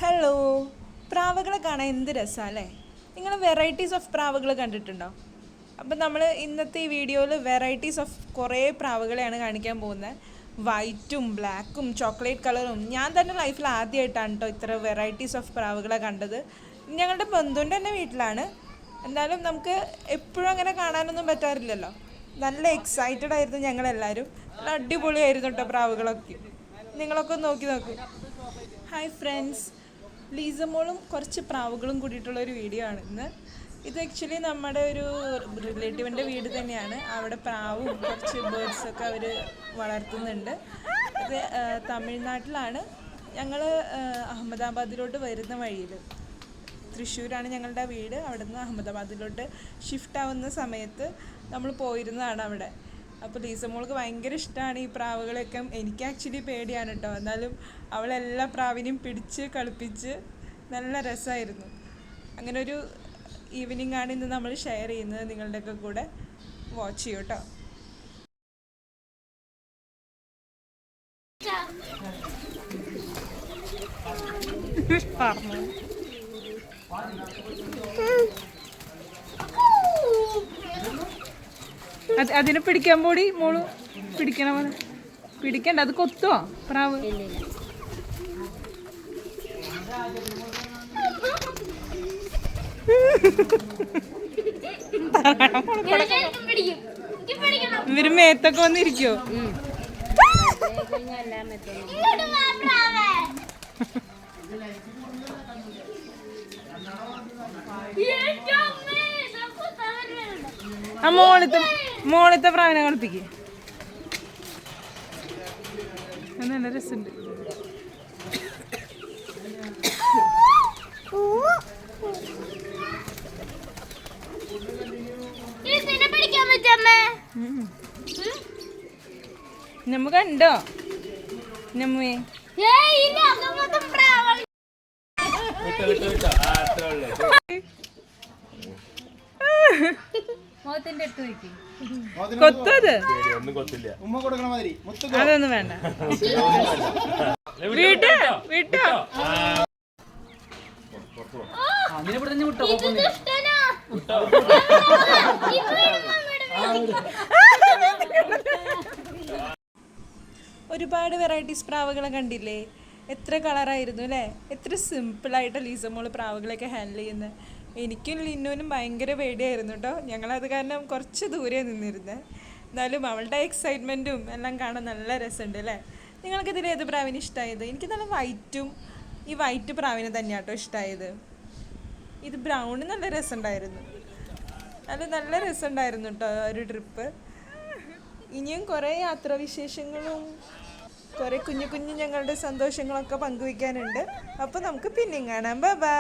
Hello, പ്രാവുകളെ കാണാൻ എന്ത് രസമല്ലേ. നിങ്ങൾ വെറൈറ്റീസ് ഓഫ് പ്രാവുകൾ കണ്ടിട്ടുണ്ടോ? അപ്പം നമ്മൾ ഇന്നത്തെ ഈ വീഡിയോയിൽ വെറൈറ്റീസ് ഓഫ് കുറേ പ്രാവുകളെയാണ് കാണിക്കാൻ പോകുന്നത്. വൈറ്റും ബ്ലാക്കും ചോക്ലേറ്റ് കളറും. ഞാൻ തന്നെ ലൈഫിൽ ആദ്യമായിട്ടാണ് കേട്ടോ ഇത്ര വെറൈറ്റീസ് ഓഫ് പ്രാവുകളെ കണ്ടത്. ഞങ്ങളുടെ ബന്ധുവിൻ്റെ തന്നെ വീട്ടിലാണ്. എന്നാലും നമുക്ക് എപ്പോഴും അങ്ങനെ കാണാനൊന്നും പറ്റാറില്ലല്ലോ. നല്ല എക്സൈറ്റഡ് ആയിരുന്നു ഞങ്ങളെല്ലാവരും. നല്ല അടിപൊളിയായിരുന്നു കേട്ടോ പ്രാവുകളൊക്കെ. നിങ്ങളൊക്കെ നോക്കി നോക്കൂ. ഹായ് ഫ്രണ്ട്സ്, ലീസമോളും കുറച്ച് പ്രാവുകളും കൂടിയിട്ടുള്ളൊരു വീഡിയോ ആണ് ഇന്ന്. ഇത് ആക്ച്വലി നമ്മുടെ ഒരു റിലേറ്റീവിൻ്റെ വീട് തന്നെയാണ്. അവിടെ പ്രാവും കുറച്ച് ബേർഡ്സൊക്കെ അവർ വളർത്തുന്നുണ്ട്. ഇത് തമിഴ്നാട്ടിലാണ്. ഞങ്ങൾ അഹമ്മദാബാദിലോട്ട് വരുന്ന വഴിയിൽ, തൃശ്ശൂരാണ് ഞങ്ങളുടെ വീട്, അവിടെ നിന്ന് അഹമ്മദാബാദിലോട്ട് ഷിഫ്റ്റ് ആവുന്ന സമയത്ത് നമ്മൾ പോയിരുന്നതാണ് അവിടെ. അപ്പോൾ ലീസമോൾക്ക് ഭയങ്കര ഇഷ്ടമാണ് ഈ പ്രാവുകളൊക്കെ. എനിക്ക് ആക്ച്വലി പേടിയാണ് കേട്ടോ. എന്നാലും അവളെല്ലാ പ്രാവിനെയും പിടിച്ച് കളിപ്പിച്ച് നല്ല രസമായിരുന്നു. അങ്ങനെ ഒരു ഈവനിങ് ആണ് ഇന്ന് നമ്മൾ ഷെയർ ചെയ്യുന്നത്. നിങ്ങളുടെയൊക്കെ കൂടെ വാച്ച് ചെയ്യൂ കേട്ടോ. അതിനെ പിടിക്കാൻ പോടി മോള്. പിടിക്കണ പോലെ പിടിക്കണ്ട, അത് കൊത്തുവോ പ്രാവ്? ഇവര് മേത്തൊക്കെ വന്നിരിക്കോ? ആ മോളത്തെ പ്രാവിനെ കളിപ്പിക്ക്. നല്ല രസമുണ്ട്. നമ്മ കണ്ടോ നമ്മേ? കൊത്തത് അതൊന്നും വേണ്ട. വീട്ടോ വീട്ടോ ഒരുപാട് വെറൈറ്റീസ് പ്രാവുകളെ കണ്ടില്ലേ? എത്ര കളറായിരുന്നു അല്ലേ? എത്ര സിമ്പിളായിട്ട് ലീസമോള് പ്രാവുകളൊക്കെ ഹാൻഡിൽ ചെയ്യുന്നത്. എനിക്കും ലിന്നുവിനും ഭയങ്കര പേടിയായിരുന്നു കേട്ടോ. ഞങ്ങളത് കാരണം കുറച്ച് ദൂരെ നിന്നിരുന്നത്. എന്നാലും അവളുടെ എക്സൈറ്റ്മെൻറ്റും എല്ലാം കാണാൻ നല്ല രസമുണ്ട് അല്ലേ? നിങ്ങൾക്കിതിൽ ഏത് പ്രാവിന് ഇഷ്ടമായത്? എനിക്ക് നല്ല വൈറ്റും ഈ വൈറ്റ് പ്രാവിനെ തന്നെയാണ് കേട്ടോ ഇഷ്ടമായത്. ഇത് ബ്രൗണ് നല്ല രസമുണ്ടായിരുന്നു. നല്ല രസമുണ്ടായിരുന്നു കേട്ടോ ഒരു ട്രിപ്പ്. ഇനിയും കുറേ യാത്രാവിശേഷങ്ങളും കുറേ കുഞ്ഞു കുഞ്ഞു ഞങ്ങളുടെ സന്തോഷങ്ങളൊക്കെ പങ്കുവയ്ക്കാനുണ്ട്. അപ്പോൾ നമുക്ക് പിന്നെയും കാണാം. Bye bye.